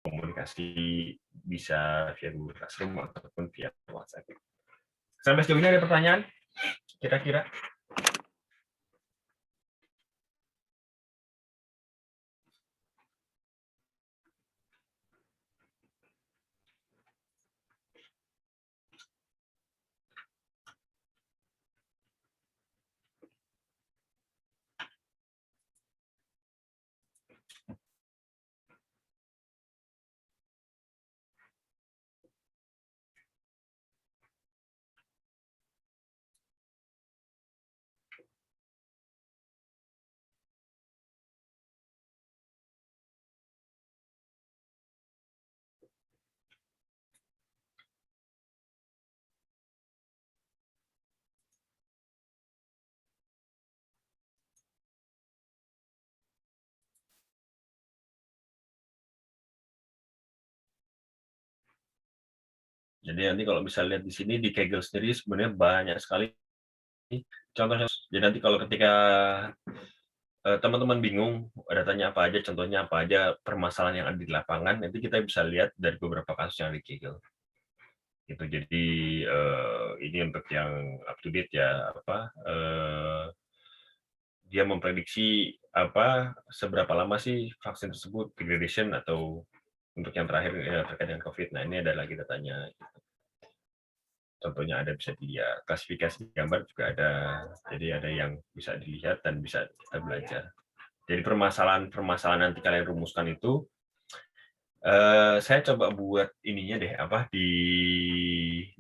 komunikasi bisa via Google Classroom ataupun via WhatsApp. Sampai sejauh ini ada pertanyaan kira-kira? Jadi nanti kalau bisa lihat di sini di Kaggle sendiri sebenarnya banyak sekali contohnya. Jadi nanti kalau ketika teman-teman bingung datanya apa aja, contohnya apa aja, permasalahan yang ada di lapangan, nanti kita bisa lihat dari beberapa kasus yang ada di Kaggle. Itu jadi ini untuk yang up to date ya, dia memprediksi seberapa lama sih vaksin tersebut degradation atau untuk yang terakhir ya, terkait dengan COVID. Nah ini ada lagi datanya. Contohnya ada bisa klasifikasi gambar juga ada, jadi ada yang bisa dilihat dan bisa kita belajar. Jadi permasalahan nanti kalian rumuskan itu, saya coba buat ininya deh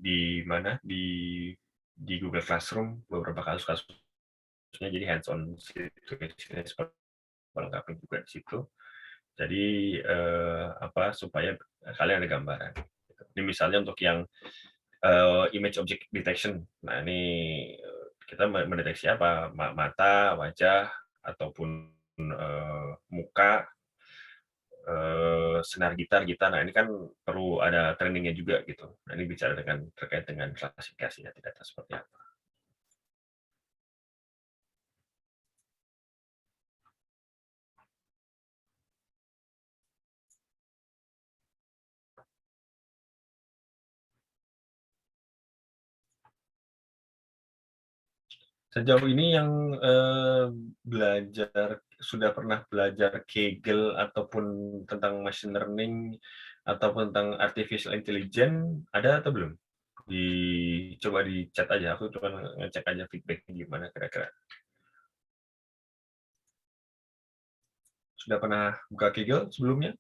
di mana di Google Classroom beberapa kasusnya, jadi hands on situasinya seperti lengkapin juga di situ. Jadi supaya kalian ada gambaran. Ini misalnya untuk yang image object detection. Nah, ini kita mendeteksi apa? Mata, wajah, ataupun muka, senar gitar. Nah, ini kan perlu ada trainingnya juga gitu. Nah, ini bicara terkait dengan klasifikasi data seperti apa. Sejauh ini yang sudah pernah belajar Kaggle ataupun tentang machine learning ataupun tentang artificial intelligence ada atau belum? Coba di chat aja, aku cuma ngecek aja feedback gimana kira-kira. Sudah pernah buka Kaggle sebelumnya?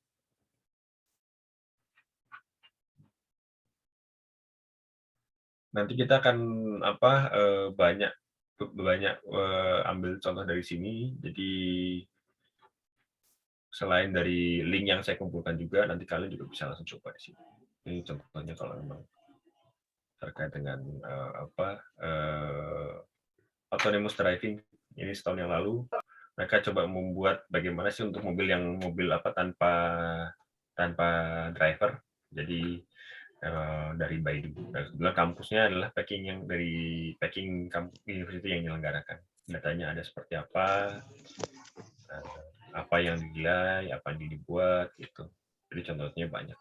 Nanti kita akan banyak ambil contoh dari sini. Jadi selain dari link yang saya kumpulkan juga, nanti kalian juga bisa langsung coba di sini. Ini contohnya kalau memang terkait dengan autonomous driving. Ini setahun yang lalu mereka coba membuat bagaimana sih untuk mobil tanpa driver. Jadi dari Baidu. Dan kebetulan kampusnya adalah packing kampus university yang menyelenggarakan. Datanya ada seperti apa yang dinilai, apa yang dibuat, gitu. Jadi contohnya banyak.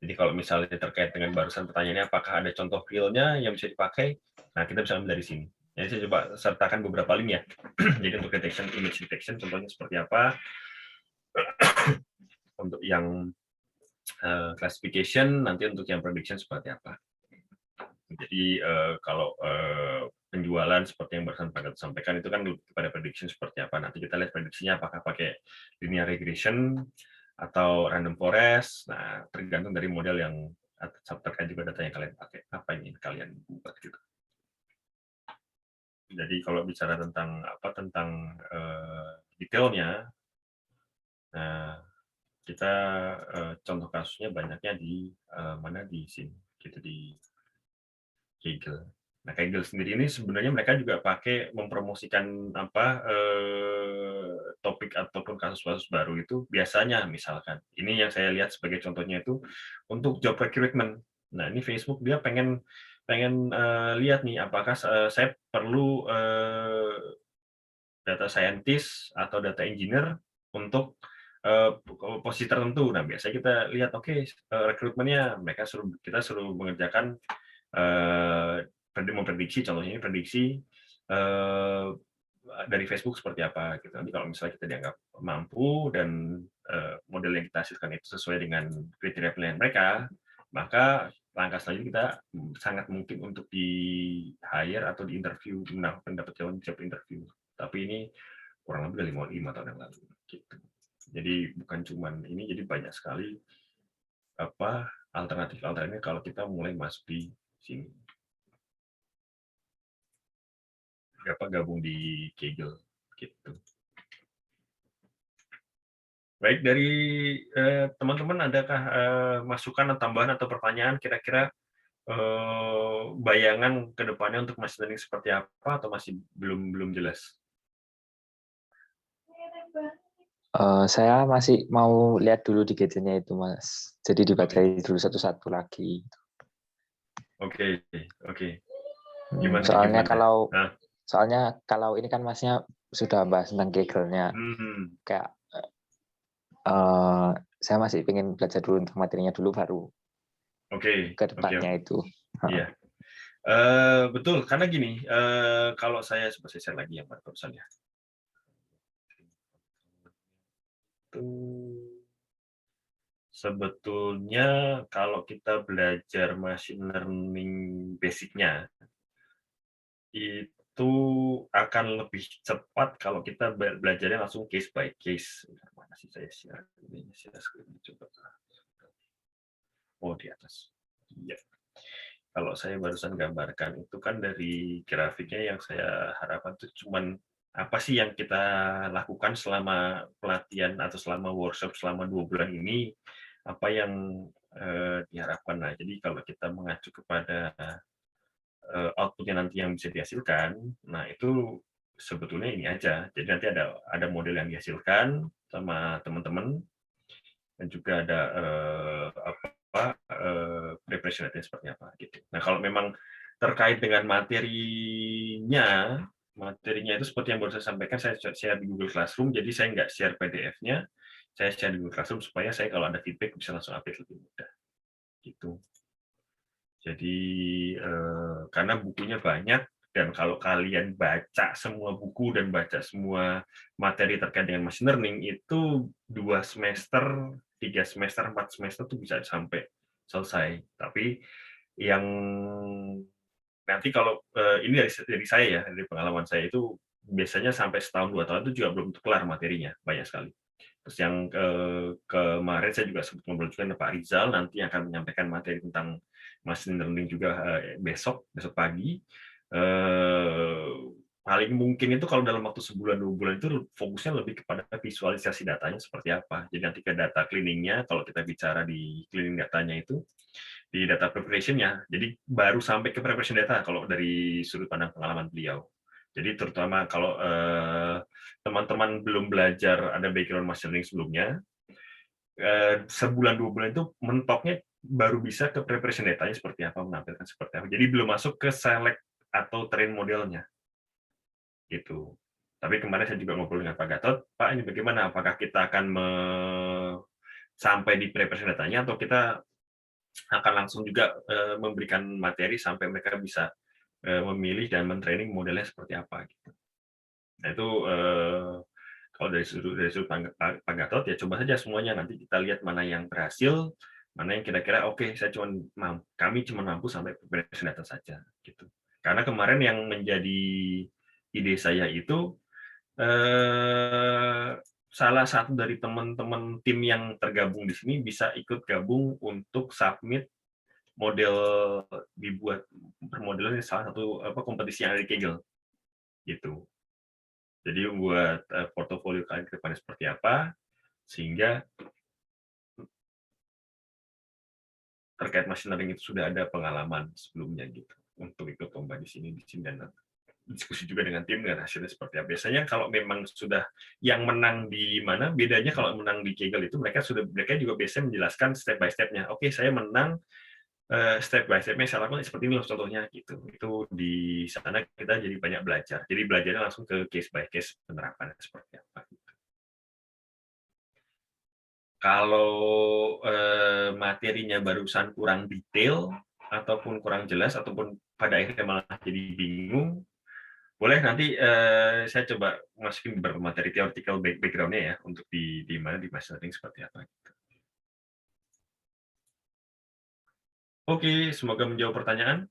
Jadi kalau misalnya terkait dengan barusan pertanyaannya, apakah ada contoh realnya yang bisa dipakai? Nah, kita bisa ambil dari sini. Jadi saya coba sertakan beberapa link ya. Jadi untuk image detection, contohnya seperti apa. Untuk yang classification, nanti untuk yang prediction seperti apa. Jadi kalau penjualan seperti yang barusan Pak Gatot sampaikan itu kan pada prediction seperti apa. Nanti kita lihat prediksinya apakah pakai linear regression atau random forest. Nah, tergantung dari model yang terkait juga data yang kalian pakai. Apa yang ingin kalian buat gitu. Jadi kalau bicara tentang detailnya, nah kita contoh kasusnya banyaknya di mana di sini, gitu di Kaggle. Nah, Kaggle sendiri ini sebenarnya mereka juga pakai mempromosikan topik ataupun kasus-kasus baru itu biasanya misalkan. Ini yang saya lihat sebagai contohnya itu untuk job recruitment. Nah, ini Facebook dia pengen lihat nih apakah saya perlu data scientist atau data engineer untuk posisi tertentu. Nah, biasanya kita lihat, oke, rekrutmennya kita suruh mengerjakan, memprediksi, contohnya ini prediksi, eee, dari Facebook seperti apa gitu. Nanti kalau misalnya kita dianggap mampu dan, model yang kita hasilkan itu sesuai dengan kriteria penilaian mereka, maka langkah selanjutnya kita sangat mungkin untuk di-hire atau di-interview, mendapat job interview. Tapi ini kurang lebih dari 5 tahun yang lalu, gitu. Jadi bukan cuman ini, jadi banyak sekali alternatif-alternatif kalau kita mulai masuk di sini. Gabung di Kaggle, gitu. Baik, dari teman-teman adakah masukan atau tambahan atau pertanyaan kira-kira bayangan ke depannya untuk machine learning seperti apa atau masih belum belum jelas? Saya masih mau lihat dulu di gadgetnya itu, Mas. Jadi dibacain dulu satu-satu lagi. Oke. Gimana? Soalnya kalau ini kan Masnya sudah bahas tentang Kaggle-nya. Kayak saya masih ingin belajar dulu tentang materinya dulu baru ke depannya itu. Iya. Betul, karena gini, kalau saya share lagi yang barusan ya. Sebetulnya kalau kita belajar machine learning basic-nya, itu akan lebih cepat kalau kita belajarnya langsung case by case. Mana sih saya share screen coba. Oh, di atas. Iya. Kalau saya barusan gambarkan itu kan dari grafiknya yang saya harapkan itu cuman apa sih yang kita lakukan selama pelatihan atau selama workshop selama 2 bulan ini, apa yang diharapkan. Nah, jadi kalau kita mengacu kepada output-nya nanti yang bisa dihasilkan, nah itu sebetulnya ini aja. Jadi nanti ada model yang dihasilkan sama teman-teman dan juga ada preparation seperti apa gitu. Nah, kalau memang terkait dengan materinya itu seperti yang baru saya sampaikan, saya share di Google Classroom, jadi saya nggak share PDF-nya, saya share di Google Classroom supaya saya kalau ada feedback bisa langsung update lebih mudah, gitu. Jadi, karena bukunya banyak dan kalau kalian baca semua buku dan baca semua materi terkait dengan machine learning, itu 2 semester, 3 semester, 4 semester tuh bisa sampai selesai. Tapi yang nanti kalau, ini dari saya ya, dari pengalaman saya itu biasanya sampai setahun, 2 tahun itu juga belum kelar materinya, banyak sekali. Terus yang kemarin saya juga sempat ngobrol juga dengan Pak Rizal, nanti akan menyampaikan materi tentang machine learning juga besok pagi. Paling mungkin itu kalau dalam waktu sebulan 2 bulan itu fokusnya lebih kepada visualisasi datanya seperti apa. Jadi nanti ke data cleaning-nya, kalau kita bicara di cleaning datanya itu, di data preparation-nya. Jadi baru sampai ke preparation data kalau dari sudut pandang pengalaman beliau. Jadi terutama kalau teman-teman belum belajar ada background machine learning sebelumnya, sebulan 2 bulan itu mentoknya baru bisa ke preparation datanya seperti apa, menampilkan seperti apa. Jadi belum masuk ke select atau train modelnya, gitu. Tapi kemarin saya juga ngobrol dengan Pak Gatot, Pak ini bagaimana? Apakah kita akan sampai di preparation datanya atau kita akan langsung juga memberikan materi sampai mereka bisa memilih dan mentraining modelnya seperti apa, gitu. Nah itu kalau dari sudut Pak Gatot ya coba saja semuanya, nanti kita lihat mana yang berhasil, mana yang kira-kira oke, kami cuma mampu sampai preparation data saja, gitu. Karena kemarin yang menjadi ide saya itu salah satu dari teman-teman tim yang tergabung di sini bisa ikut gabung untuk submit model dibuat permodelan salah satu kompetisi yang ada di Kaggle, gitu. Jadi buat portofolio kalian ke depannya seperti apa, sehingga terkait machine learning itu sudah ada pengalaman sebelumnya gitu untuk ikut lomba di sini dan diskusi juga dengan tim dan hasilnya seperti apa. Biasanya kalau memang sudah yang menang di mana, bedanya kalau menang di Kaggle itu mereka juga biasanya menjelaskan step by step-nya. Oke, saya menang step by step-nya saya lakukan seperti ini loh contohnya gitu. Itu di sana kita jadi banyak belajar. Jadi belajarnya langsung ke case by case penerapannya seperti apa. Kalau materinya barusan kurang detail ataupun kurang jelas ataupun pada akhirnya malah jadi bingung, boleh nanti saya coba masukin bermateri theoretical background-nya ya untuk di mana di machine learning seperti apa. Oke, semoga menjawab pertanyaan.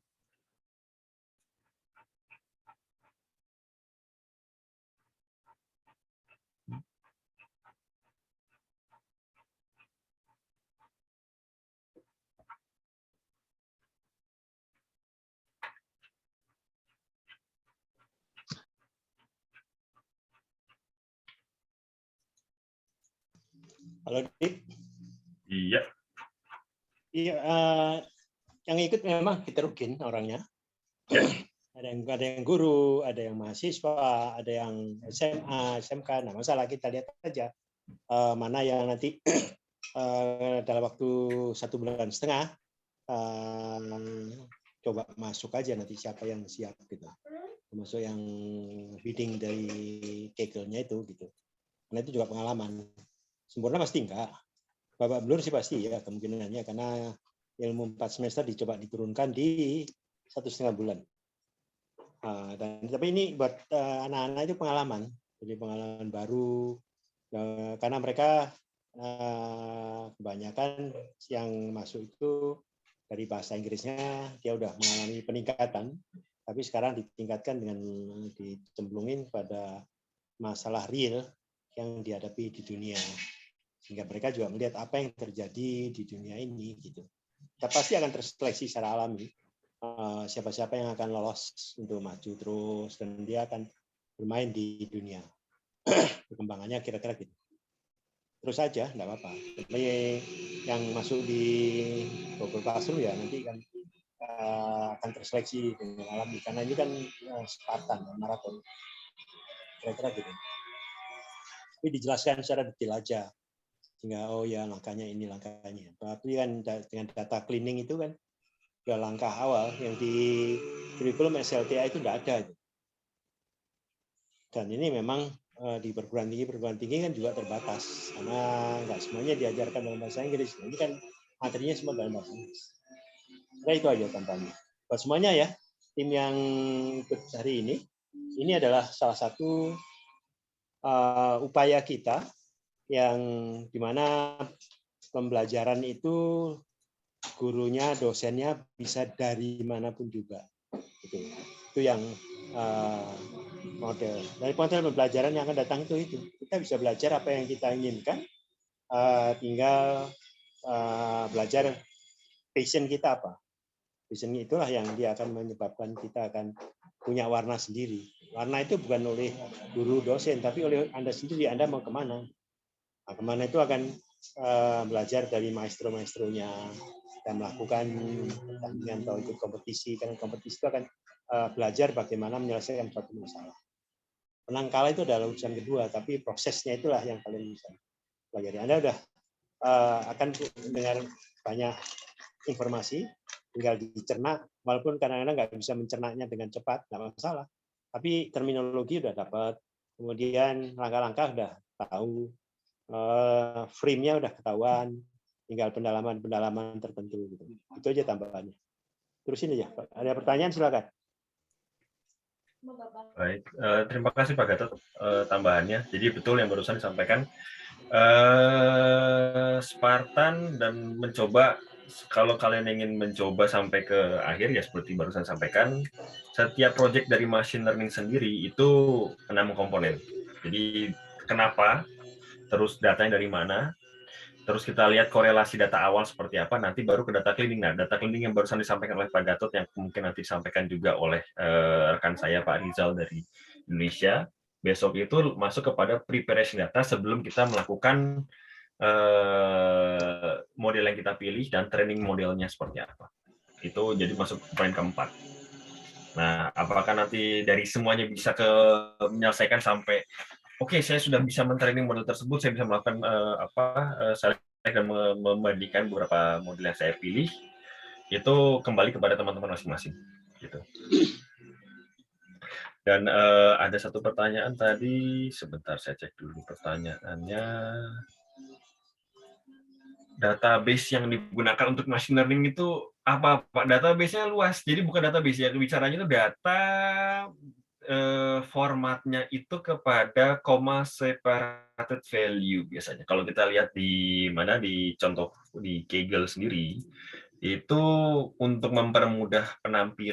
Halo, Dik. Iya. Iya, yang ikut memang heterogen orangnya. Ya. Ada yang guru, ada yang mahasiswa, ada yang SMA, SMK. Nah, masalah kita lihat aja mana yang nanti dalam waktu 1,5 bulan coba masuk aja nanti siapa yang siap gitu. Termasuk yang bidding dari Kegel-nya itu gitu. Karena itu juga pengalaman. Sempurna pasti enggak. Babak belur sih pasti ya kemungkinannya karena ilmu 4 semester dicoba diturunkan di 1,5 bulan. Tapi ini buat anak-anak itu pengalaman, jadi pengalaman baru karena mereka kebanyakan yang masuk itu dari bahasa Inggrisnya dia udah mengalami peningkatan, tapi sekarang ditingkatkan dengan dicemplungin pada masalah real yang dihadapi di dunia, sehingga mereka juga melihat apa yang terjadi di dunia ini gitu. Kita pasti akan terseleksi secara alami siapa-siapa yang akan lolos untuk maju terus dan dia akan bermain di dunia. Perkembangannya kira-kira gitu. Terus saja, enggak apa-apa. Tapi yang masuk di Google Classroom ya nanti kan akan terseleksi dengan alami karena ini kan Spartan, maraton. Kira-kira gitu. Tapi dijelaskan secara detail aja. Sehingga oh ya langkahnya ini langkahnya. Tapi kan dengan data cleaning itu kan ya langkah awal yang di kurikulum SLTA itu tidak ada. Dan ini memang di perguruan tinggi kan juga terbatas karena nggak semuanya diajarkan dalam bahasa Inggris. Ini kan materinya semua dalam bahasa Inggris. Nah itu aja tantangannya. Buat semuanya ya, tim yang ikut hari ini adalah salah satu upaya kita yang dimana pembelajaran itu gurunya, dosennya bisa dari manapun juga. Itu yang model. Dari model pembelajaran yang akan datang itu. Kita bisa belajar apa yang kita inginkan, tinggal belajar passion kita apa. Passion itulah yang dia akan menyebabkan kita akan punya warna sendiri. Warna itu bukan oleh guru dosen, tapi oleh Anda sendiri. Anda mau kemana? Nah, kemana itu akan belajar dari maestro-maestronya, dan melakukan pertandingan atau ikut kompetisi. Karena kompetisi itu akan belajar bagaimana menyelesaikan suatu masalah. Menang kalah itu adalah urusan kedua, tapi prosesnya itulah yang paling bisa pelajari. Anda sudah akan mendengar banyak informasi, tinggal dicerna, walaupun kadang-kadang nggak bisa mencernanya dengan cepat, nggak masalah. Tapi terminologi sudah dapat, kemudian langkah-langkah sudah tahu, frame-nya udah ketahuan, tinggal pendalaman tertentu gitu. Itu aja tambahannya. Terusin aja, Pak. Ada pertanyaan silakan. Baik, terima kasih Pak Gatot tambahannya. Jadi betul yang barusan disampaikan, Spartan dan mencoba, kalau kalian ingin mencoba sampai ke akhir ya seperti barusan sampaikan, setiap project dari machine learning sendiri itu 6 komponen. Jadi kenapa, terus datanya dari mana, terus kita lihat korelasi data awal seperti apa, nanti baru ke data cleaning. Nah, data cleaning yang barusan disampaikan oleh Pak Gatot, yang mungkin nanti disampaikan juga oleh rekan saya Pak Rizal dari Indonesia, besok itu masuk kepada preparation data sebelum kita melakukan model yang kita pilih dan training modelnya seperti apa. Itu jadi masuk ke poin keempat. Nah, apakah nanti dari semuanya bisa menyelesaikan sampai oke, saya sudah bisa men-training model tersebut, saya bisa melakukan dan membandingkan beberapa model yang saya pilih, itu kembali kepada teman-teman masing-masing. Gitu. Dan ada satu pertanyaan tadi, sebentar saya cek dulu pertanyaannya. database yang digunakan untuk machine learning itu apa, Pak? Database-nya luas. Jadi bukan database ya, bicaranya itu data formatnya itu kepada comma separated value biasanya. Kalau kita lihat di mana di contoh di Kaggle sendiri, itu untuk mempermudah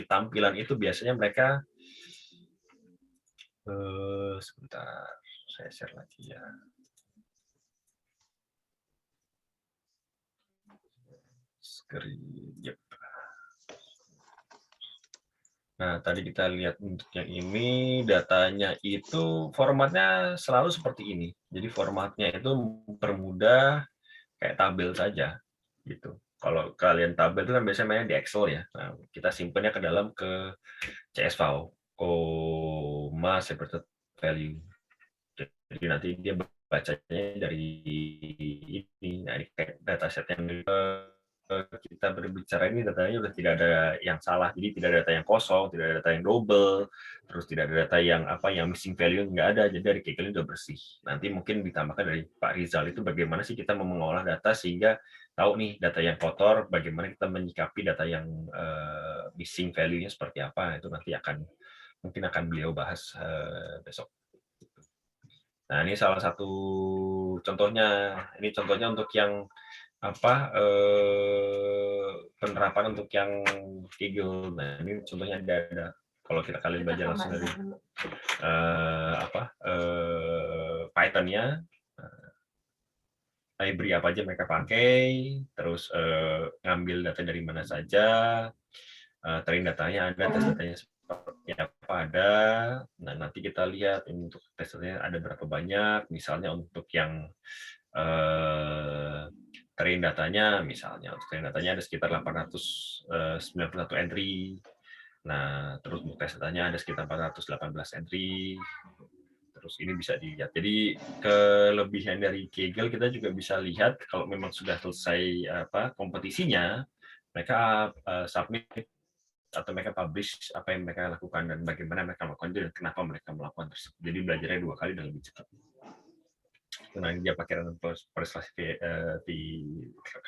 tampilan itu biasanya mereka sebentar, saya share lagi ya. Screen, yep. Nah, tadi kita lihat untuk yang ini, datanya itu formatnya selalu seperti ini. Jadi formatnya itu mempermudah kayak tabel saja, gitu. Kalau kalian tabel itu kan biasanya mainnya di Excel ya. Nah, kita simpannya ke dalam ke CSV, comma separated value. Jadi nanti dia bacanya dari ini. Nah, ini kayak dataset yang kita berbicara ini datanya sudah tidak ada yang salah, jadi tidak ada data yang kosong, tidak ada data yang double, terus tidak ada data yang missing value nggak ada, jadi dari Kaggle udah bersih. Nanti mungkin ditambahkan dari Pak Rizal itu bagaimana sih kita mengolah data sehingga tahu nih data yang kotor, bagaimana kita menyikapi data yang missing value-nya seperti apa, itu nanti mungkin akan beliau bahas besok. Nah, ini salah satu contohnya. Ini contohnya untuk yang penerapan untuk yang Kaggle. Nah, ini contohnya ada kalau kalian belajar langsung dari Python-nya, library apa aja mereka pakai, terus ngambil data dari mana saja, train datanya ada, tes datanya seperti apa ada. Nah, nanti kita lihat untuk tes datanya ada berapa banyak, misalnya untuk yang train datanya, misalnya untuk train datanya ada sekitar 891 entry. Nah, terus untuk tes datanya ada sekitar 418 entry. Terus ini bisa dilihat. Jadi kelebihan dari Kaggle kita juga bisa lihat kalau memang sudah selesai kompetisinya, mereka submit atau mereka publish apa yang mereka lakukan dan bagaimana mereka melakukan itu dan kenapa mereka melakukan tersebut. Jadi belajarnya 2 kali dan lebih cepat. Nah, dia pakai random forest di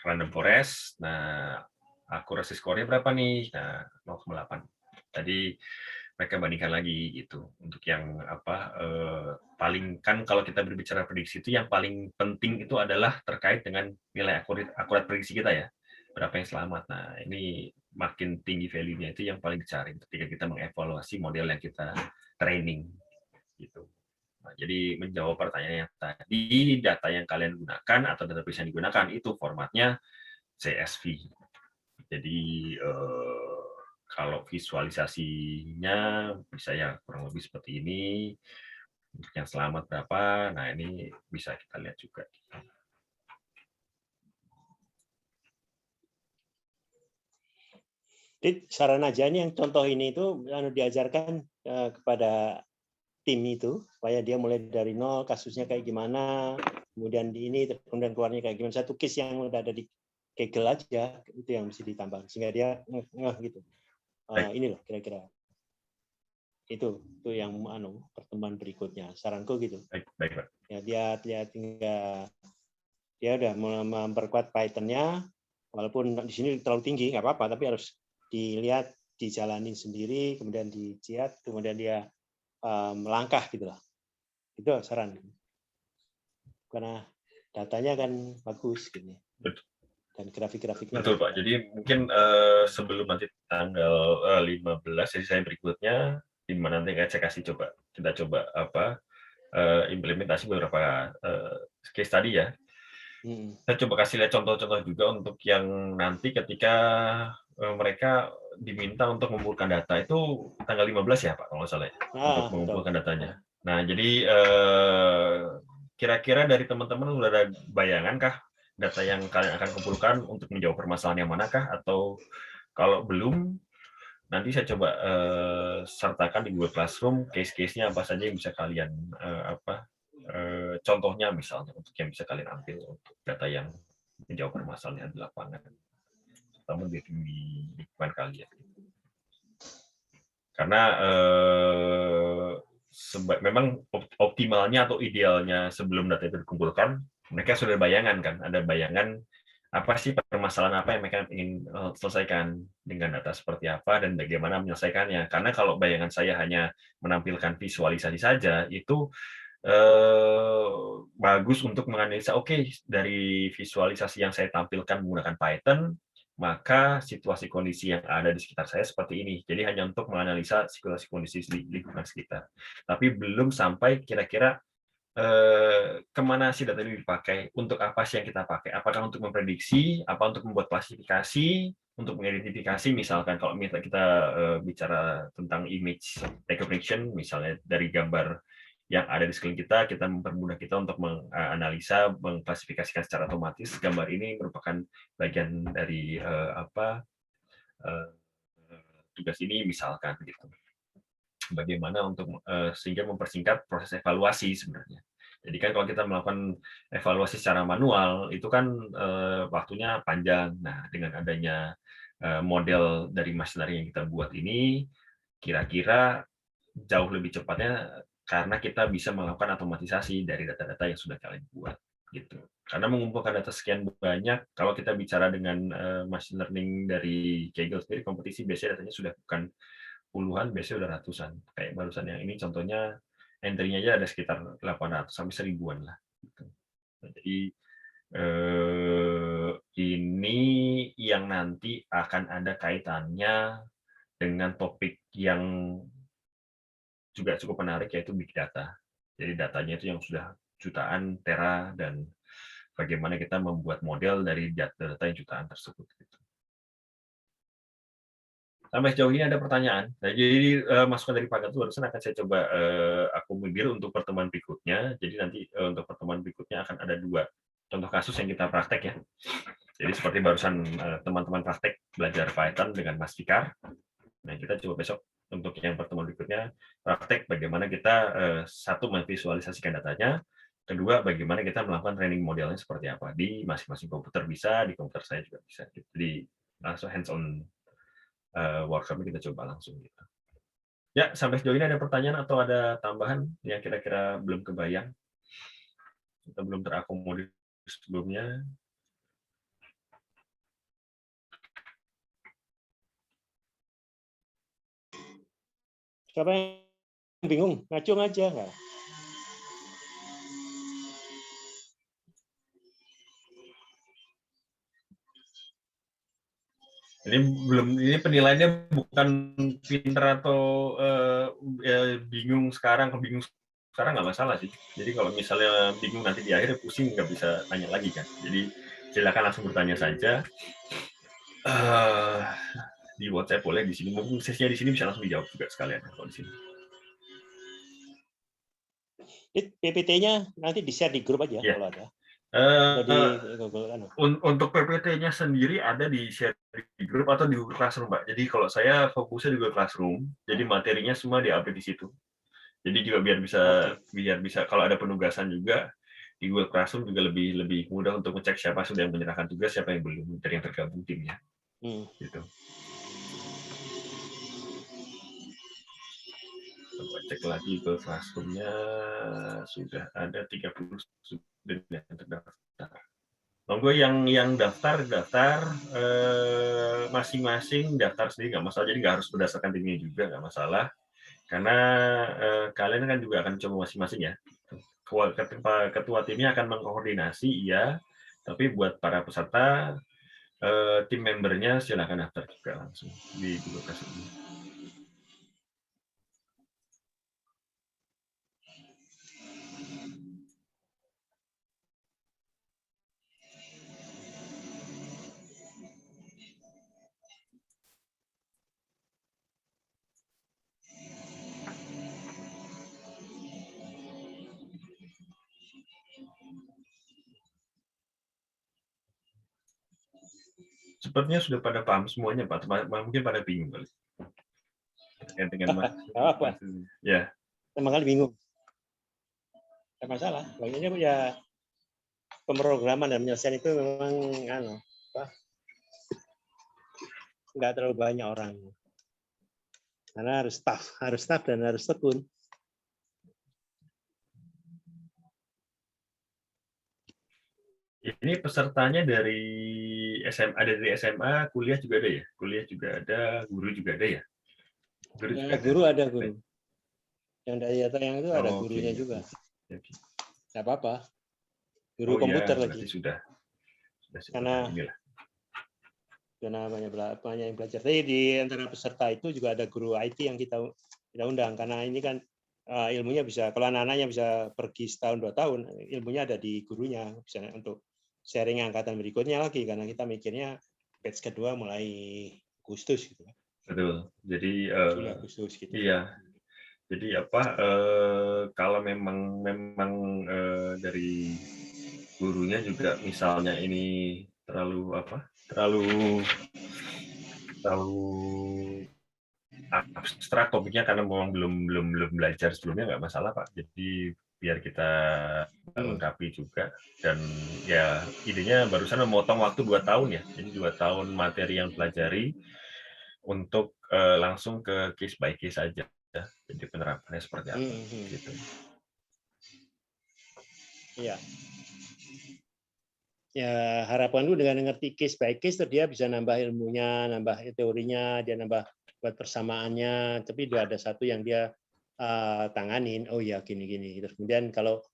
random forest. Nah, akurasi skornya berapa nih? Nah, 0,8. Tadi mereka bandingkan lagi gitu. Untuk yang paling kan kalau kita berbicara prediksi itu yang paling penting itu adalah terkait dengan nilai akurat prediksi kita ya. Berapa yang selamat. Nah, ini makin tinggi value-nya itu yang paling dicari ketika kita mengevaluasi model yang kita training gitu. Nah, jadi menjawab pertanyaan yang tadi, data yang kalian gunakan atau database yang digunakan itu formatnya CSV. Jadi kalau visualisasinya bisa ya kurang lebih seperti ini. Untuk yang selamat berapa? Nah, ini bisa kita lihat juga. Jadi saran aja nih yang contoh ini itu diajarkan kepada tim itu supaya dia mulai dari nol, kasusnya kayak gimana, kemudian di ini, kemudian keluarnya kayak gimana. Satu case yang udah ada di Kaggle aja itu yang mesti ditambah sehingga dia ngeh gitu. Ini loh kira-kira itu yang pertemuan berikutnya. Saranku gitu. Baik, Pak. Ya dia tinggal dia udah memperkuat Python-nya, walaupun di sini terlalu tinggi nggak apa-apa, tapi harus dilihat, dijalani sendiri, kemudian diciat, kemudian dia melangkah gitulah. Itu saran. Karena datanya kan bagus gitu. Betul. Dan grafik-grafiknya. Betul, Pak. Jadi mungkin sebelum nanti tanggal 15 sesi saya berikutnya di mana nanti saya kasih kita coba implementasi beberapa case tadi ya. Saya coba kasih lihat contoh-contoh juga untuk yang nanti ketika mereka diminta untuk mengumpulkan data itu tanggal 15 ya Pak kalau nggak salah ya, untuk mengumpulkan datanya. Nah, jadi kira-kira dari teman-teman sudah ada bayangan kah data yang kalian akan kumpulkan untuk menjawab permasalahan yang manakah, atau kalau belum nanti saya coba sertakan di Google Classroom case-case-nya apa saja yang bisa kalian contohnya misalnya untuk yang bisa kalian ambil untuk data yang menjawab permasalahan di lapangan, terutama di lingkungan kalian. Karena memang optimalnya atau idealnya sebelum data itu dikumpulkan, mereka sudah bayangan kan, ada bayangan apa sih permasalahan apa yang mereka ingin selesaikan dengan data seperti apa dan bagaimana menyelesaikannya. Karena kalau bayangan saya hanya menampilkan visualisasi saja, itu bagus untuk menganalisa, oke, dari visualisasi yang saya tampilkan menggunakan Python, maka situasi kondisi yang ada di sekitar saya seperti ini. Jadi hanya untuk menganalisa situasi kondisi di lingkungan sekitar. Tapi belum sampai kira-kira kemana sih data ini dipakai, untuk apa sih yang kita pakai, apakah untuk memprediksi, apa untuk membuat klasifikasi, untuk mengidentifikasi, misalkan kalau kita bicara tentang image recognition, misalnya dari gambar yang ada di sekeliling kita mempermudah kita untuk menganalisa, mengklasifikasikan secara otomatis gambar ini merupakan bagian dari tugas ini, misalkan gitu. Bagaimana untuk sehingga mempersingkat proses evaluasi sebenarnya. Jadi kan kalau kita melakukan evaluasi secara manual itu kan waktunya panjang. Nah, dengan adanya model dari machine learning yang kita buat ini, kira-kira jauh lebih cepatnya karena kita bisa melakukan otomatisasi dari data-data yang sudah kalian buat gitu. Karena mengumpulkan data sekian banyak, kalau kita bicara dengan machine learning dari Kaggle sendiri, kompetisi biasanya datanya sudah bukan puluhan, biasanya udah ratusan. Kayak barusan yang ini contohnya entry-nya aja ada sekitar 800 sampai 1000-an lah. Gitu. Nah, jadi ini yang nanti akan ada kaitannya dengan topik yang juga cukup menarik, yaitu big data. Jadi datanya itu yang sudah jutaan tera dan bagaimana kita membuat model dari data yang jutaan tersebut. Gitu. Sampai sejauh ini ada pertanyaan. Nah, jadi masukan dari Pak Gatot barusan akan saya coba akomodir untuk pertemuan berikutnya. Jadi nanti untuk pertemuan berikutnya akan ada 2 contoh kasus yang kita praktek ya. Jadi seperti barusan teman-teman praktek belajar Python dengan Mas Fikar. Nah, kita coba besok untuk yang pertemuan berikutnya praktek bagaimana kita satu memvisualisasikan datanya, kedua bagaimana kita melakukan training modelnya seperti apa di masing-masing komputer bisa, di komputer saya juga bisa. Jadi langsung hands on workshop-nya kita coba langsung gitu. Ya, sampai sejauh ini ada pertanyaan atau ada tambahan yang kira-kira belum kebayang atau belum terakomodir sebelumnya? Siapa yang bingung? Ngacung aja nggak? Ini penilaiannya bukan pinter atau bingung sekarang, nggak masalah sih. Jadi kalau misalnya bingung nanti di akhir pusing nggak bisa tanya lagi kan. Jadi silakan langsung bertanya saja. Di WhatsApp boleh, di sini mungkin sesinya di sini bisa langsung dijawab juga sekalian kalau di sini. PPT-nya nanti di-share di grup aja Ya. kalau ada. Untuk PPT-nya sendiri ada di share di grup atau di Google Classroom, Pak. Jadi kalau saya fokusnya di Google Classroom, jadi materinya semua di-update di situ. Jadi juga biar bisa kalau ada penugasan juga di Google Classroom juga lebih mudah untuk ngecek siapa sudah yang menyerahkan tugas, siapa yang belum dari yang tergabung timnya. Gitu. Coba cek lagi Google Classroom-nya, sudah ada 30 student yang terdaftar. Monggo yang daftar masing-masing daftar sendiri nggak masalah, jadi nggak harus berdasarkan timnya juga nggak masalah, karena kalian kan juga akan coba masing-masing ya. Ketua timnya akan mengkoordinasi, iya, tapi buat para peserta tim membernya silakan daftar juga langsung di Google Classroom. Sepertinya sudah pada paham semuanya, Pak. Mungkin pada bingung kali. Dengan apa? Ya. Emang kali bingung. Tidak masalah. Banyaknya ya pemrograman dan penyelesaian itu memang nggak terlalu banyak orang. Karena harus staff dan harus tekun. Ini pesertanya dari SMA, dari SMA, kuliah juga ada ya? Kuliah juga ada, guru juga ada ya? Guru juga ada. Guru ada guru. Yang dari tayang itu ada Oh, gurunya oke. juga. Oke. Nggak apa-apa. Guru Oh ya, komputer berarti lagi. sudah Karena inilah. banyak yang belajar. Tapi di antara peserta itu juga ada guru IT yang kita undang karena ini kan ilmunya bisa, kalau anak-anaknya bisa pergi setahun 2 tahun, ilmunya ada di gurunya, bisa untuk sharing angkatan berikutnya lagi karena kita mikirnya batch kedua mulai Agustus gitu. Betul. Jadi Juli Agustus gitu. iya. Jadi kalau memang dari gurunya juga misalnya ini terlalu abstrak topiknya karena memang belum belajar sebelumnya, nggak masalah Pak. Jadi biar kita lengkapi juga, dan ya idenya barusan memotong waktu 2 tahun ya. Jadi 2 tahun materi yang pelajari untuk langsung ke case by case saja. Jadi penerapannya seperti apa gitu. Iya. Ya, harapanku dengan ngerti case by case terus dia bisa nambah ilmunya, nambah teorinya, dia nambah buat persamaannya, tapi dia ada satu yang dia tanganin, oh ya gini-gini. Terus kemudian kalau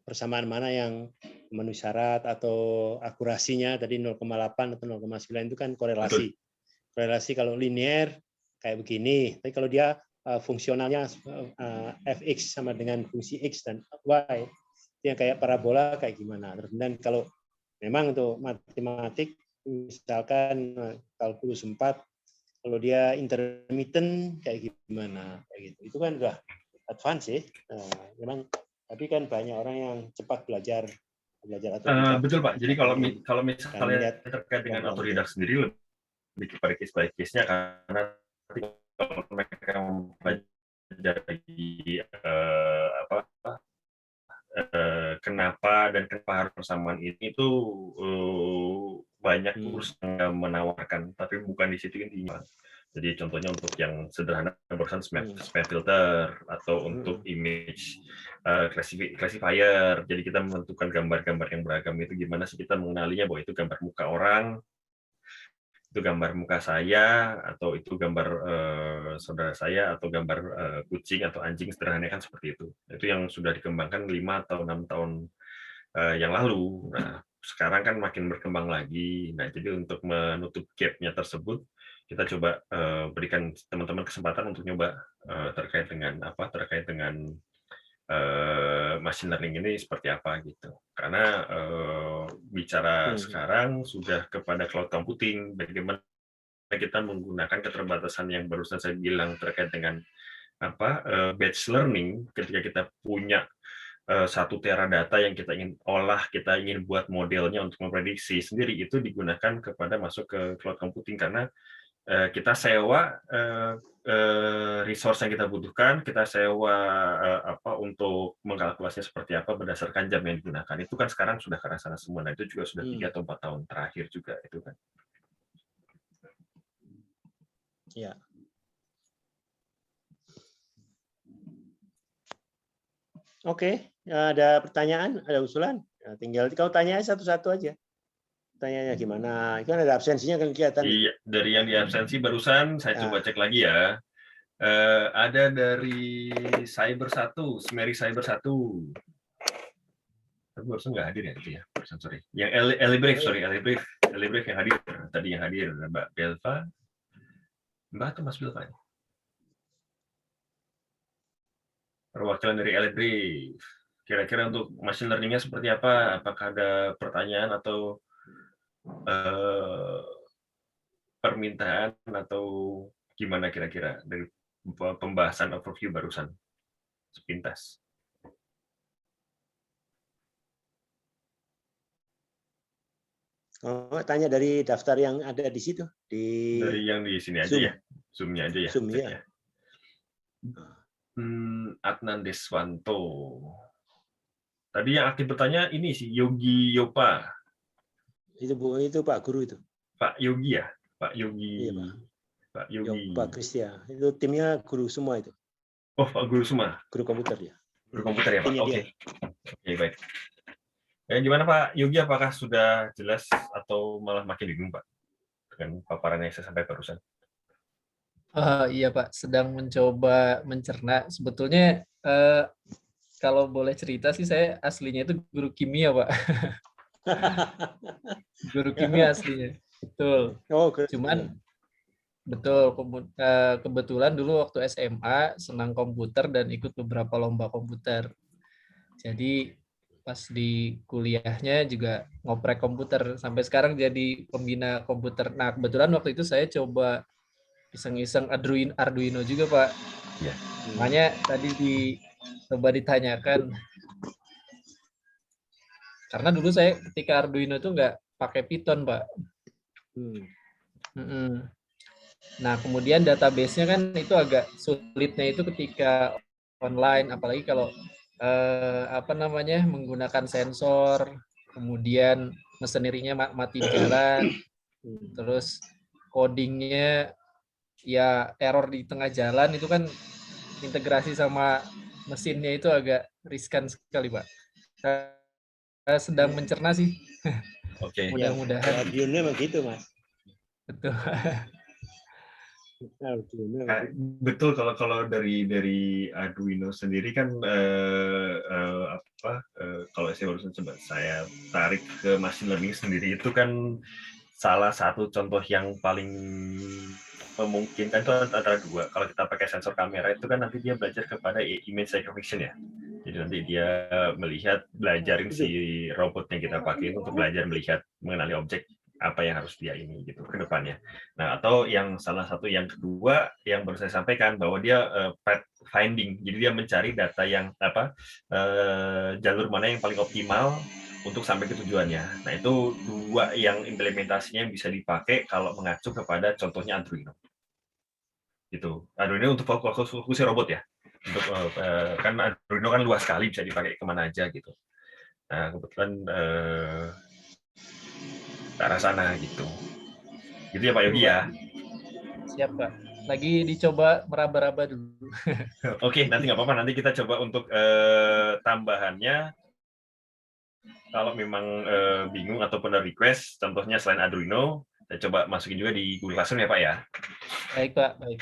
persamaan mana yang memenuhi syarat atau akurasinya tadi 0,8 atau 0,9 itu kan korelasi. Betul. Korelasi kalau linear kayak begini, tapi kalau dia fungsionalnya fx sama dengan fungsi x dan y, yang kayak parabola kayak gimana. Terus kemudian kalau memang untuk matematik misalkan kalkulus 4, kalau dia intermittent kayak gimana kayak gitu. Itu kan udah advance ya. Memang tapi kan banyak orang yang cepat belajar otodidak. Betul Pak. Jadi kalau misalnya terkait dengan otodidak sendiri lebih kepada case by case-nya, karena kalau mereka mempelajari kenapa harus persamaan ini itu banyak kursus yang menawarkan, tapi bukan di situ intinya. Jadi contohnya untuk yang sederhana barusan SMAP filter atau untuk image classifier. Jadi kita menentukan gambar-gambar yang beragam itu gimana sih kita mengenalinya bahwa itu gambar muka orang, itu gambar muka saya, atau itu gambar saudara saya, atau gambar kucing atau anjing, sederhananya kan seperti itu. Itu yang sudah dikembangkan 5 atau 6 tahun yang lalu. Nah, sekarang kan makin berkembang lagi. Nah, jadi untuk menutup gap-nya tersebut, kita coba berikan teman-teman kesempatan untuk nyoba terkait dengan machine learning ini seperti apa gitu. Karena bicara sekarang sudah kepada cloud computing, bagaimana kita menggunakan keterbatasan yang barusan saya bilang terkait dengan batch learning. Ketika kita punya 1 tera data yang kita ingin olah, kita ingin buat modelnya untuk memprediksi sendiri, itu digunakan kepada masuk ke cloud computing karena kita sewa resource yang kita butuhkan, kita sewa untuk mengkalkulasinya seperti apa berdasarkan jam yang digunakan. Itu kan sekarang sudah ke arah sana semua. Nah, itu juga sudah 3 atau 4 tahun terakhir juga itu kan. Ya. Oke, ada pertanyaan, ada usulan? Nah, tinggal kau tanya satu-satu aja. Tanyanya gimana? Itu kan ada absensinya kan kelihatan. Iya, dari yang di absensi barusan saya coba cek lagi ya. Ada dari Cyber 1, Smeri Cyber 1. Tapi barusan nggak hadir ya itu ya. Sorry. Yang Elibrave yang hadir. Tadi yang hadir Mbak Belva. Mbak atau Mas Belva? Perwakilan dari Elibrave. Kira-kira untuk machine learning-nya seperti apa? Apakah ada pertanyaan atau permintaan atau gimana kira-kira dari pembahasan overview barusan sepintas? Oh, tanya dari daftar yang ada di situ dari yang di sini aja Zoom. ya, Zoom-nya aja ya. Zoom ya. Adnan Deswanto. Tadi yang aktif bertanya ini sih Yogi Yopa. Itu Pak Guru itu. Pak Yogi ya, Pak Yogi. Iya, Pak Yogi. Pak Kristia. Itu timnya guru semua itu. Oh, Pak Guru semua. Guru komputer ya. Guru komputer ya, Pak. Oke. Oke, baik. Gimana Pak Yogi, apakah sudah jelas atau malah makin bingung Pak dengan paparan yang saya sampaikan barusan? Iya Pak, sedang mencoba mencerna. Sebetulnya kalau boleh cerita sih, saya aslinya itu guru kimia Pak. Guru kimia aslinya, betul. Oh, Cuman betul, kebetulan dulu waktu SMA senang komputer dan ikut beberapa lomba komputer. Jadi pas di kuliahnya juga ngoprek komputer, sampai sekarang jadi pembina komputer. Nah, kebetulan waktu itu saya coba iseng-iseng Arduino juga Pak. Iya. Makanya tadi coba ditanyakan, karena dulu saya ketika Arduino itu nggak pakai Python Pak. Nah, kemudian database-nya kan itu agak sulitnya itu ketika online, apalagi kalau menggunakan sensor, kemudian mesinnya mati di jalan, terus codingnya ya error di tengah jalan, itu kan integrasi sama mesinnya itu agak riskan sekali Pak. Saya sedang mencerna sih. Oke. Ya, Mudah-mudahan. Arduino memang gitu Mas. Betul. Betul, kalau dari Arduino sendiri kan kalau saya barusan coba saya tarik ke machine learning sendiri, itu kan salah satu contoh yang paling memungkinkan itu antara dua. Kalau kita pakai sensor kamera itu kan nanti dia belajar kepada image recognition ya. Jadi nanti dia belajarin si robot yang kita pakai untuk belajar melihat, mengenali objek apa yang harus dia ini gitu ke depannya. Nah, atau yang salah satu yang kedua yang baru saya sampaikan bahwa dia path finding. Jadi dia mencari data yang jalur mana yang paling optimal untuk sampai ke tujuannya. Nah, itu dua yang implementasinya bisa dipakai kalau mengacu kepada contohnya Arduino. Gitu. Arduino untuk fokusnya robot ya. Untuk kan Arduino kan luas sekali, bisa dipakai kemana aja gitu. Nah, kebetulan ke arah sana gitu. Gitu ya Pak Yogi ya. Siap Pak. Lagi dicoba meraba-raba dulu. Oke, nanti nggak apa-apa. Nanti kita coba untuk tambahannya. Kalau memang bingung ataupun ada request, contohnya selain Arduino, saya coba masukin juga di Google Classroom ya Pak ya. Baik Pak, baik.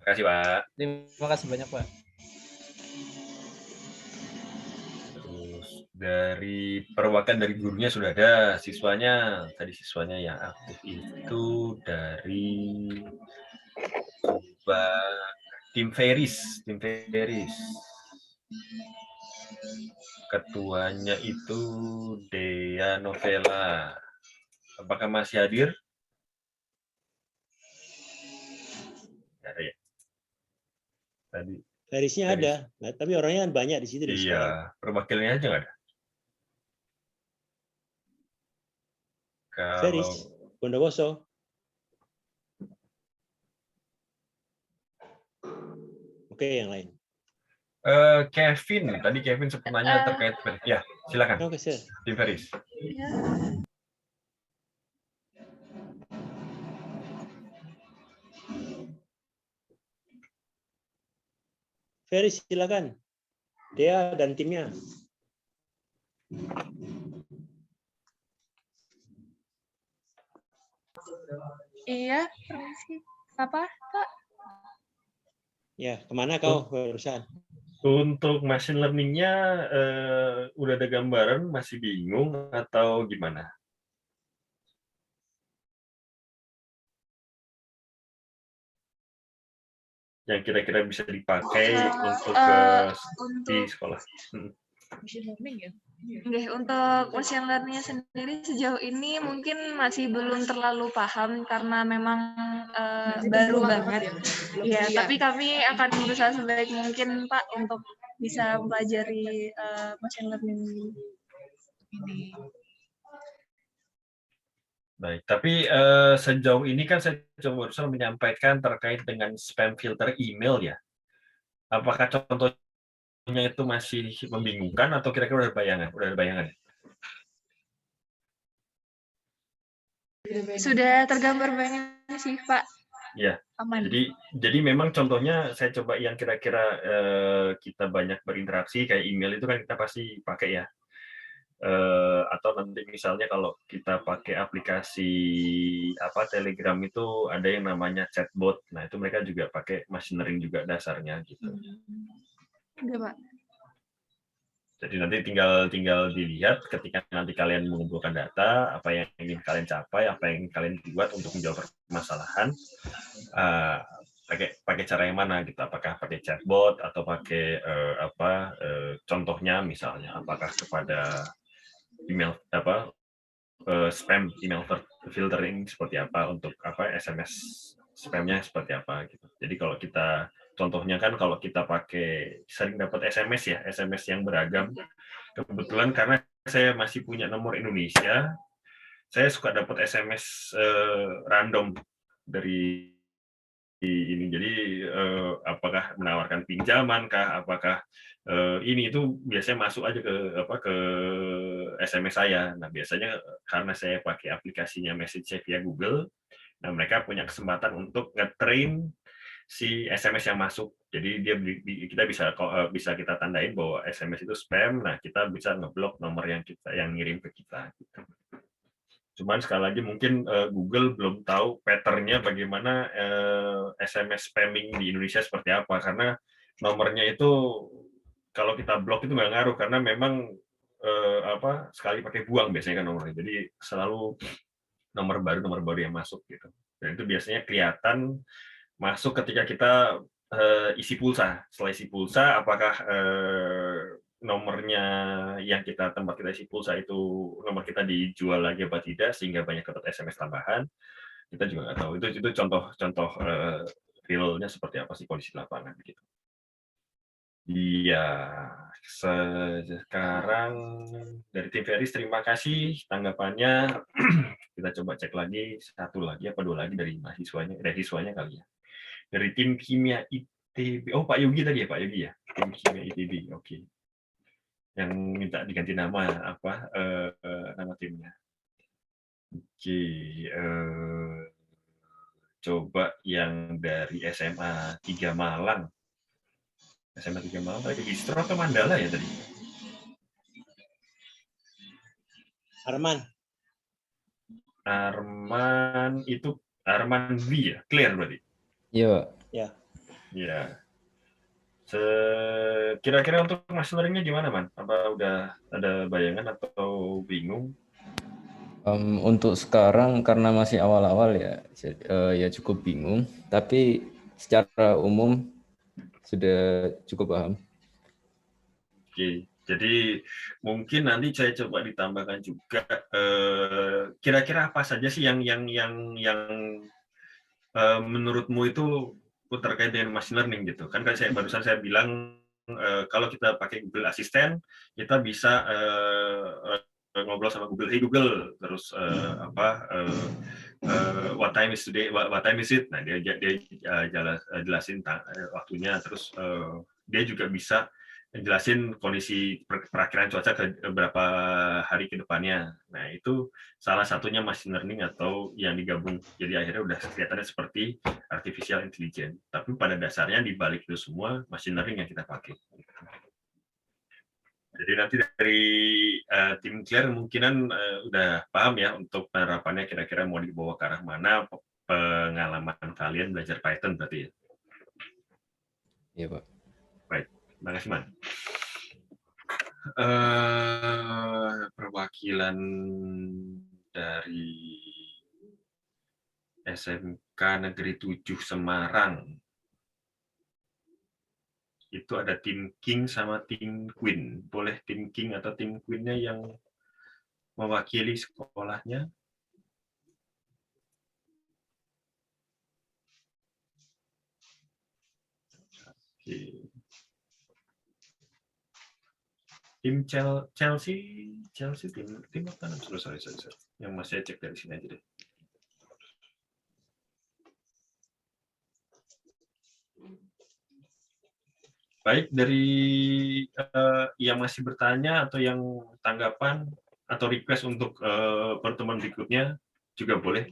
Terima kasih Pak. Terima kasih banyak Pak. Terus dari perwakilan dari gurunya sudah ada, siswanya tadi siswanya yang aktif itu dari tim Feris. Ketuanya itu Dea Novela. Apakah masih hadir? Ada ya. Tadi. Ferisnya ada, nah, tapi orangnya kan banyak di situ. Iya, perwakilannya aja nggak ada. Feris, Bondowoso. Oke, yang lain. Kevin, tadi Kevin sempat nanya terkait ya, silakan. Oke, sir. Tim Feris. Feris, silakan. Dea dan timnya. Iya, permisi. Apa, Pak? Ya, kemana kau barusan? Untuk machine learning-nya udah ada gambaran, masih bingung atau gimana? Yang kira-kira bisa dipakai untuk di sekolah. Machine learning ya? Oke, untuk machine learning sendiri sejauh ini mungkin masih belum terlalu paham karena memang baru banget. Ya, tapi kami akan berusaha sebaik mungkin Pak untuk bisa mempelajari machine learning ini. Baik, tapi sejauh ini kan saya coba berusaha menyampaikan terkait dengan spam filter email ya. Apakah contohnya itu masih membingungkan atau kira-kira udah ada bayangan? Sudah tergambar bayangan sih Pak. Ya. Aman. Jadi memang contohnya saya coba yang kira-kira kita banyak berinteraksi kayak email itu kan kita pasti pakai ya. atau nanti misalnya kalau kita pakai aplikasi Telegram itu ada yang namanya chatbot. Nah, itu mereka juga pakai machine learning juga dasarnya gitu. Udah, Pak. Jadi nanti tinggal dilihat ketika nanti kalian mengumpulkan data, apa yang ingin kalian capai, apa yang ingin kalian buat untuk menjawab permasalahan, pakai cara yang mana gitu. Apakah pakai chatbot atau pakai contohnya misalnya apakah kepada email spam email filtering seperti apa, untuk SMS spamnya seperti apa gitu. Jadi kalau kita contohnya kan kalau kita pakai sering dapat SMS yang beragam. Kebetulan karena saya masih punya nomor Indonesia, saya suka dapat SMS random dari ini. Jadi apakah menawarkan pinjaman kah, apakah ini itu biasanya masuk aja ke SMS saya. Nah, biasanya karena saya pakai aplikasinya Message via Google, nah mereka punya kesempatan untuk nge-train si SMS yang masuk. Jadi kita bisa kita tandain bahwa SMS itu spam. Nah, kita bisa ngeblok nomor yang ngirim ke kita. Cuman sekali lagi mungkin Google belum tahu pattern-nya bagaimana SMS spamming di Indonesia seperti apa, karena nomornya itu kalau kita blok itu nggak ngaruh, karena memang sekali pakai buang biasanya kan nomornya. Jadi selalu nomor baru yang masuk gitu. Dan itu biasanya kelihatan masuk ketika kita isi pulsa. Setelah isi pulsa, apakah nomornya yang tempat kita isi pulsa itu nomor kita dijual lagi apa tidak, sehingga banyak dapat SMS tambahan, kita juga nggak tahu. Itu contoh realnya seperti apa sih kondisi lapangan gitu. Iya, sekarang dari tim Veris terima kasih tanggapannya. Kita coba cek lagi satu lagi apa dua lagi dari siswanya kali ya. Dari tim kimia ITB. Oh, Pak Yogi tadi ya, Pak Yogi ya. Tim kimia ITB. Oke. Yang minta diganti nama nama timnya. Oke, coba yang dari SMA 3 Malang. SMA 3 Malang tadi Distro atau Mandala ya tadi? Arman itu Arman V ya? Clear berarti? Iya, Pak. Ya. Kira-kira untuk machine learning-nya gimana, Man? Apa udah ada bayangan atau bingung? Untuk sekarang karena masih awal-awal ya cukup bingung. Tapi secara umum sudah cukup paham. Oke, jadi mungkin nanti saya coba ditambahkan juga kira-kira apa saja sih yang menurutmu itu terkait dengan machine learning gitu. Kan barusan saya bilang kalau kita pakai Google Assistant, kita bisa ngobrol sama Google, hey Google, terus what time is today, what time is it. Nah, dia jelasin waktunya, terus dia juga bisa jelasin kondisi perakhiran cuaca ke beberapa hari ke depannya. Nah, itu salah satunya machine learning atau yang digabung. Jadi akhirnya udah kelihatannya seperti artificial intelligence. Tapi pada dasarnya di balik itu semua machine learning yang kita pakai. Jadi nanti dari tim Clear kemungkinan udah paham ya untuk penerapannya kira-kira mau dibawa ke arah mana, pengalaman kalian belajar Python berarti ya. Iya, Pak. Baik, terima kasih, Man. Perwakilan dari SMK Negeri 7 Semarang. Itu ada tim King sama tim Queen. Boleh tim King atau tim Queen-nya yang mewakili sekolahnya? Oke. Tim Chelsea tim apa namanya? Sorry. Yang masih cek dari sini aja deh. Baik, dari yang masih bertanya atau yang tanggapan atau request untuk pertemuan berikutnya juga boleh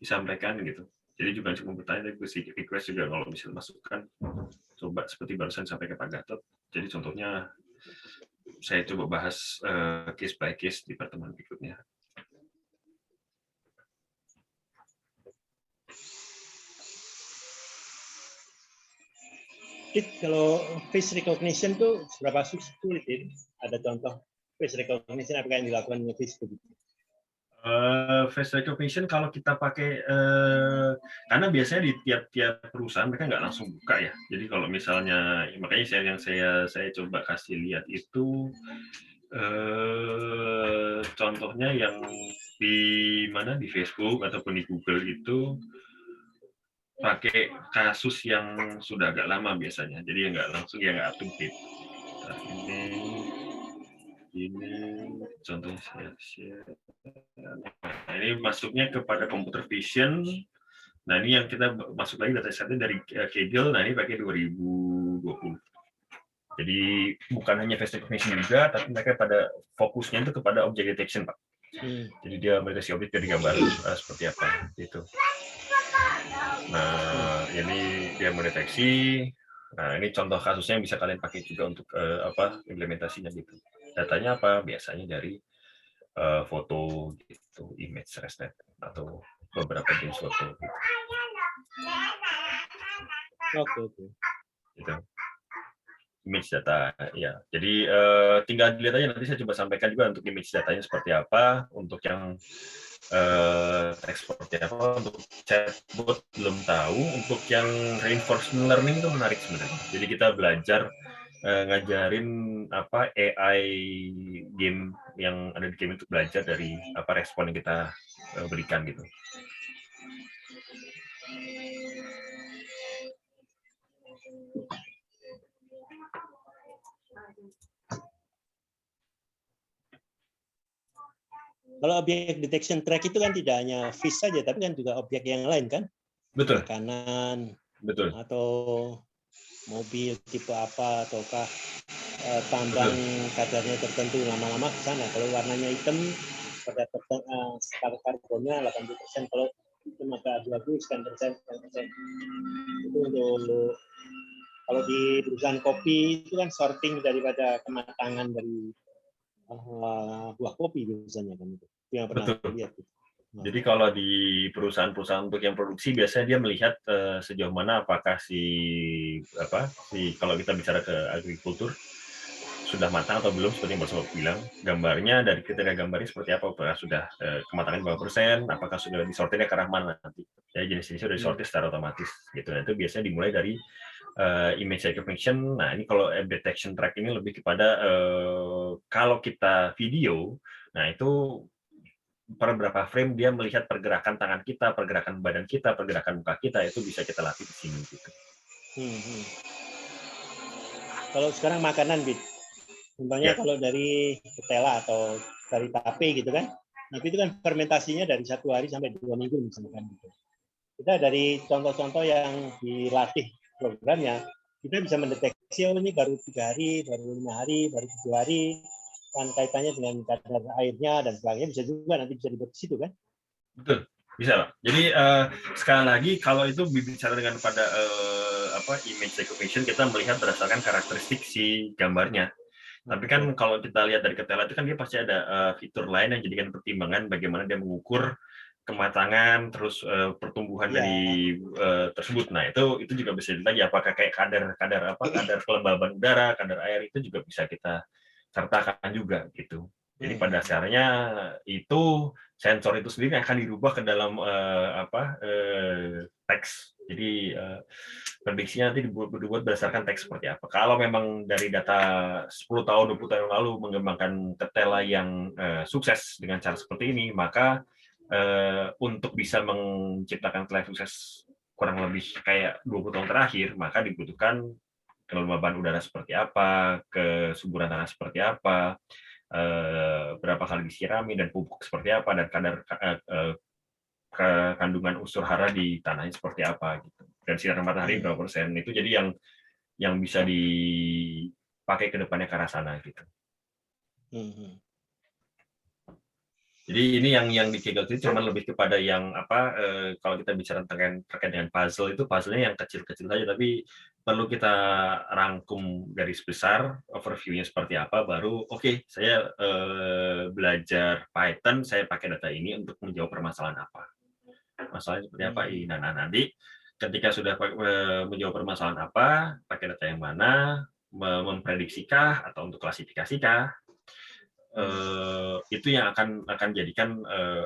disampaikan gitu. Jadi juga cuma bertanya, tapi request juga kalau bisa masukkan. Coba seperti barusan sampai ke Pak Gatot. Jadi contohnya saya coba bahas case by case di pertemuan berikutnya. Kalau face recognition tuh seberapa sulit ini? Ada contoh face recognition apakah yang dilakukan oleh Facebook? Face recognition kalau kita pakai, karena biasanya di tiap-tiap perusahaan mereka nggak langsung buka ya. Jadi kalau misalnya, makanya saya coba kasih lihat itu contohnya yang di mana di Facebook ataupun di Google itu pakai kasus yang sudah agak lama biasanya, jadi nggak langsung ya nggak up to date. Nah, ini contohnya saya share. Nah, ini masuknya kepada computer vision. Nah, ini yang kita masuk lagi datasetnya dari Kaggle. Nah, ini pakai 2020. Jadi bukan hanya face recognition juga, tapi mereka pada fokusnya itu kepada object detection, Pak. Jadi dia mendeteksi objek dari gambar seperti apa gitu. Nah, ini dia mendeteksi. Nah, ini contoh kasusnya yang bisa kalian pakai juga untuk implementasinya gitu. Datanya apa? Biasanya dari foto gitu, image resnet atau beberapa jenis foto gitu. Oke. Gitu. Image data ya. Jadi tinggal dilihat aja, nanti saya coba sampaikan juga untuk image datanya seperti apa, untuk yang teks seperti apa, untuk chatbot belum tahu, untuk yang reinforcement learning itu menarik sebenarnya. Jadi kita belajar ngajarin apa AI game yang ada di game untuk belajar dari apa respon yang kita berikan gitu. Kalau objek detection track itu kan tidak hanya fish saja, tapi kan juga objek yang lain kan? Betul. Makanan, betul. Atau mobil tipe apa, ataukah tambang kadarnya tertentu, lama-lama ke sana. Kalau warnanya hitam, pada skala karbonnya 80%, kalau itu maka abu-abu sekian persen. Itu untuk kalau di perusahaan kopi itu kan sorting daripada kematangan dari buah kopi biasanya kan itu yang pernah lihat. Jadi kalau di perusahaan-perusahaan untuk yang produksi biasanya dia melihat sejauh mana apakah kalau kita bicara ke agrikultur sudah matang atau belum, seperti yang Bapak bilang, gambarnya dari kriteria gambarnya seperti apa, apakah sudah kematangan berapa persen, apakah sudah disortirnya ke arah mana nanti. Ya, jenis-jenisnya sudah disortir secara otomatis gitu. Nah, itu biasanya dimulai dari image recognition. Nah, ini kalau detection track ini lebih kepada kalau kita video, nah itu per berapa frame dia melihat pergerakan tangan kita, pergerakan badan kita, pergerakan muka kita, itu bisa kita latih di sini gitu. Kalau sekarang makanan, Bit, contohnya kalau dari ketela atau dari tape gitu kan, nah itu kan fermentasinya dari 1 hari sampai 2 minggu misalkan gitu. Kita dari contoh-contoh yang dilatih programnya, kita bisa mendeteksi ini baru 3 hari, baru 5 hari, baru 7 hari, kan kaitannya dengan kadar airnya dan sebagainya, bisa juga nanti bisa dibuat di situ kan? Betul, bisa Pak. Jadi sekali lagi kalau itu bicara dengan pada image recognition, kita melihat berdasarkan karakteristik si gambarnya. Tapi kan kalau kita lihat dari ketela itu kan dia pasti ada fitur lain yang jadikan pertimbangan bagaimana dia mengukur kematangan, terus pertumbuhan dari tersebut. Nah, itu juga bisa dilihat ya, apakah kayak kadar kelembaban udara, kadar air itu juga bisa kita sertakan juga gitu. Jadi pada dasarnya itu sensor itu sendiri akan dirubah ke dalam teks. Jadi prediksinya nanti dibuat berdasarkan teks seperti apa. Kalau memang dari data 10 tahun, 20 tahun yang lalu mengembangkan ketela yang sukses dengan cara seperti ini, maka untuk bisa menciptakan ketela sukses kurang lebih kayak 20 tahun terakhir, maka dibutuhkan kelembaban udara seperti apa, kesuburan tanah seperti apa, berapa kali disirami, dan pupuk seperti apa, dan kadar kandungan unsur hara di tanahnya seperti apa gitu. Dan sinar matahari berapa persen, itu jadi yang bisa dipakai ke depannya ke arah sana gitu. Jadi ini yang di Kaggle itu cuma lebih kepada yang kalau kita bicara terkait dengan puzzle, itu puzzle-nya yang kecil-kecil saja, tapi perlu kita rangkum garis besar, overview-nya seperti apa, baru oke, saya belajar Python, saya pakai data ini untuk menjawab permasalahan apa. Masalahnya seperti apa ini. Nah, nanti ketika sudah menjawab permasalahan apa, pakai data yang mana, memprediksikah atau untuk klasifikasikah, itu yang akan jadikan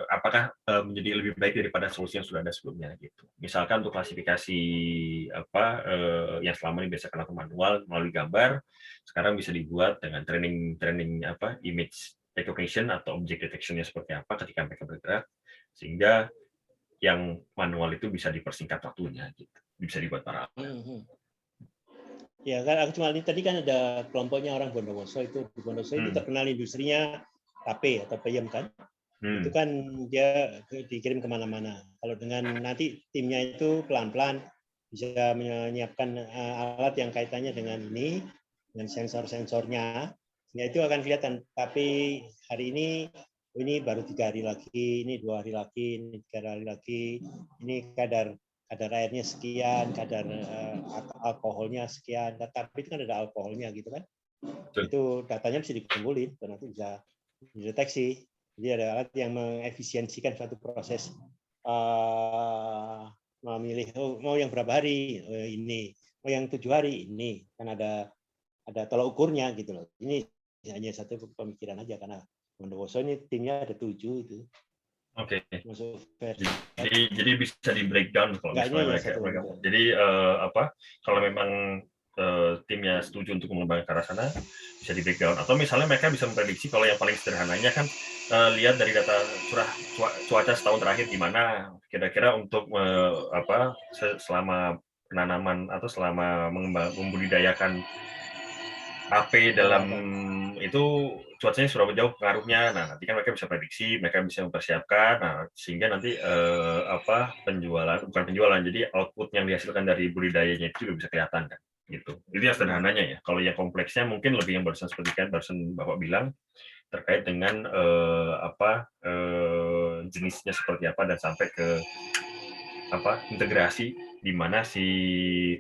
apakah menjadi lebih baik daripada solusi yang sudah ada sebelumnya gitu. Misalkan untuk klasifikasi yang selama ini biasa lakukan manual melalui gambar, sekarang bisa dibuat dengan training image recognition atau object detection-nya seperti apa ketika mereka bergerak, sehingga yang manual itu bisa dipersingkat waktunya gitu. Bisa dibuat paralel. Ya kan, aku cuma lihat tadi kan ada kelompoknya orang Bondowoso itu. Di Bondowoso itu terkenal industrinya tape atau peyem kan. Itu kan dia dikirim kemana-mana. Kalau dengan nanti timnya itu pelan-pelan bisa menyiapkan alat yang kaitannya dengan ini, dengan sensor-sensornya, sehingga itu akan kelihatan. Tapi hari ini baru 3 hari lagi, ini 2 hari lagi, ini 3 hari lagi, ini kadar airnya sekian, kadar alkoholnya sekian, tapi itu kan ada alkoholnya gitu kan. Itu datanya bisa dikumpulin dan nanti bisa dideteksi. Jadi ada alat yang mengefisiensikan suatu proses memilih mau yang berapa hari ini, mau yang 7 hari ini, kan ada tolak ukurnya gitu loh. Ini hanya satu pemikiran aja karena Bondowoso ini timnya ada 7 itu. Oke. Jadi bisa di breakdown kalau misalnya mereka. Jadi kalau memang timnya setuju untuk mengembangkan ke arah sana, bisa di breakdown. Atau misalnya mereka bisa memprediksi, kalau yang paling sederhananya kan lihat dari data cuaca setahun terakhir gimana kira-kira untuk selama penanaman atau selama membudidayakan AP dalam itu cuacanya sudah jauh pengaruhnya. Nah, nanti kan mereka bisa prediksi, mereka bisa mempersiapkan, sehingga nanti jadi output yang dihasilkan dari budidayanya itu juga bisa kelihatan kan, gitu. Itu yang sederhananya ya. Kalau yang kompleksnya mungkin lebih yang barusan Bapak bilang terkait dengan jenisnya seperti apa dan sampai ke integrasi di mana si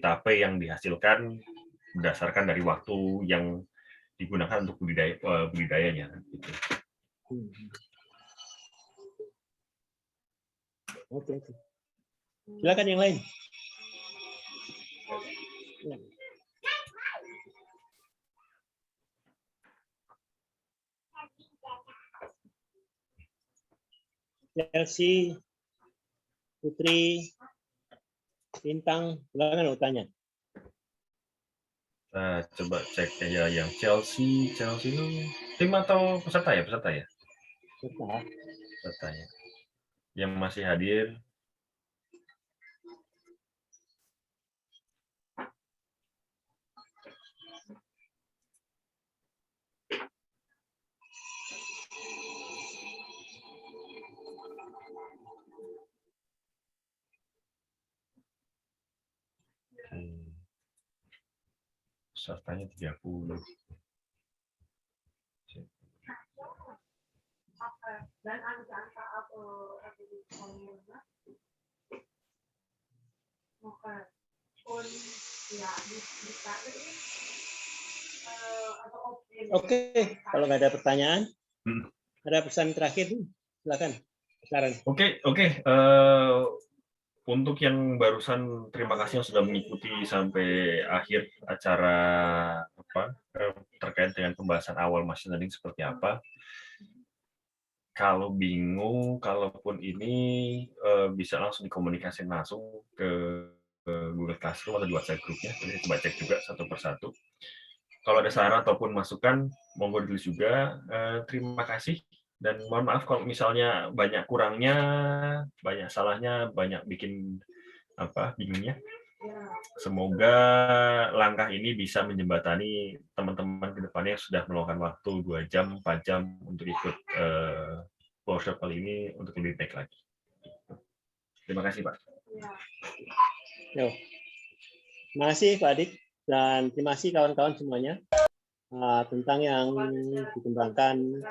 tape yang dihasilkan berdasarkan dari waktu yang digunakan untuk budidayanya. Gitu. Oke. Silakan yang lain. Chelsea, Putri, Bintang, silakan bertanya. Nah, coba cek ya yang Chelsea itu tim atau peserta ya? Peserta ya? Peserta ya. Yang masih hadir. Pesertanya 30. Dan angka-angka Oke, kalau nggak ada pertanyaan, ada pesan terakhir, silakan. Oke. Untuk yang barusan, terima kasih yang sudah mengikuti sampai akhir acara terkait dengan pembahasan awal machine learning seperti apa. Kalau bingung, kalaupun ini bisa langsung dikomunikasikan langsung ke Google Classroom atau di WhatsApp grupnya, jadi coba cek juga satu persatu. Kalau ada saran ataupun masukan, monggo ditulis juga. Terima kasih. Dan mohon maaf kalau misalnya banyak kurangnya, banyak salahnya, banyak bikin bingungnya. Semoga langkah ini bisa menjembatani teman-teman ke depannya yang sudah meluangkan waktu 2 jam, 4 jam untuk ikut workshop kali ini untuk lebih baik lagi. Terima kasih, Pak. Terima kasih, Pak Adik. Dan terima kasih kawan-kawan semuanya. Tentang yang dikembangkan,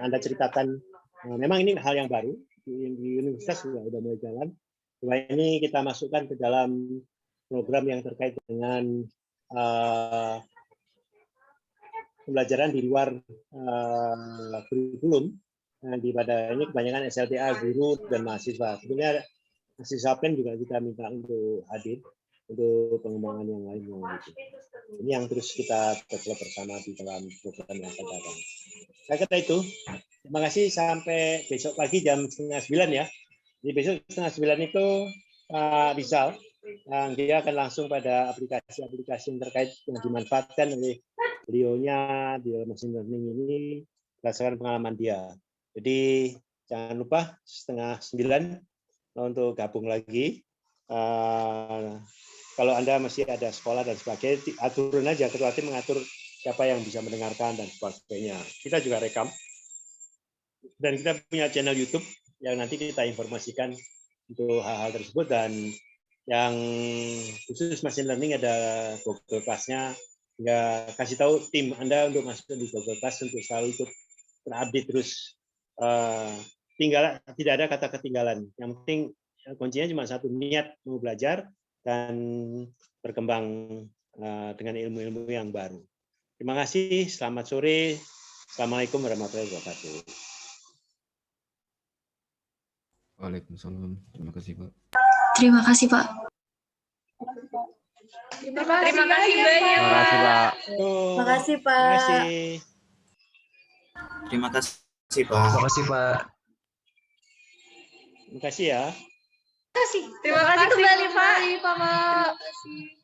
Anda ceritakan, memang ini hal yang baru di universitas sudah mulai jalan. Supaya ini kita masukkan ke dalam program yang terkait dengan pembelajaran di luar kurikulum. Di pada ini kebanyakan SLTA, guru, dan mahasiswa. Sebenarnya mahasiswa PEN juga kita minta untuk hadir untuk pengembangan yang lainnya. Gitu. Ini yang terus kita develop bersama di dalam program yang akan datang. Saya kira itu. Terima kasih, sampai besok pagi jam 8:30 ya. Jadi besok 8:30 itu Rizal, dia akan langsung pada aplikasi-aplikasi yang terkait yang dimanfaatkan oleh beliaunya di machine learning ini berdasarkan pengalaman dia. Jadi jangan lupa 8:30 untuk gabung lagi. Kalau Anda masih ada sekolah dan sebagainya, aturin aja, ketua tim mengatur siapa yang bisa mendengarkan dan sebagainya. Kita juga rekam. Dan kita punya channel YouTube yang nanti kita informasikan untuk hal-hal tersebut, dan yang khusus machine learning ada Google Class-nya. Hingga kasih tahu tim Anda untuk masuk di Google Class untuk selalu ikut terupdate terus. Tidak ada kata ketinggalan. Yang penting kuncinya cuma satu, niat mau belajar dan berkembang dengan ilmu-ilmu yang baru. Terima kasih. Selamat sore. Assalamualaikum warahmatullahi wabarakatuh. Waalaikumsalam. Terima kasih, Pak. Terima kasih, Pak. Terima kasih banyak. Terima kasih, Pak. Terima kasih, Pak. Terima kasih. Terima kasih, Pak. Terima kasih, Pak. Terima kasih ya. Terima kasih kembali, Pak. Terima kasih.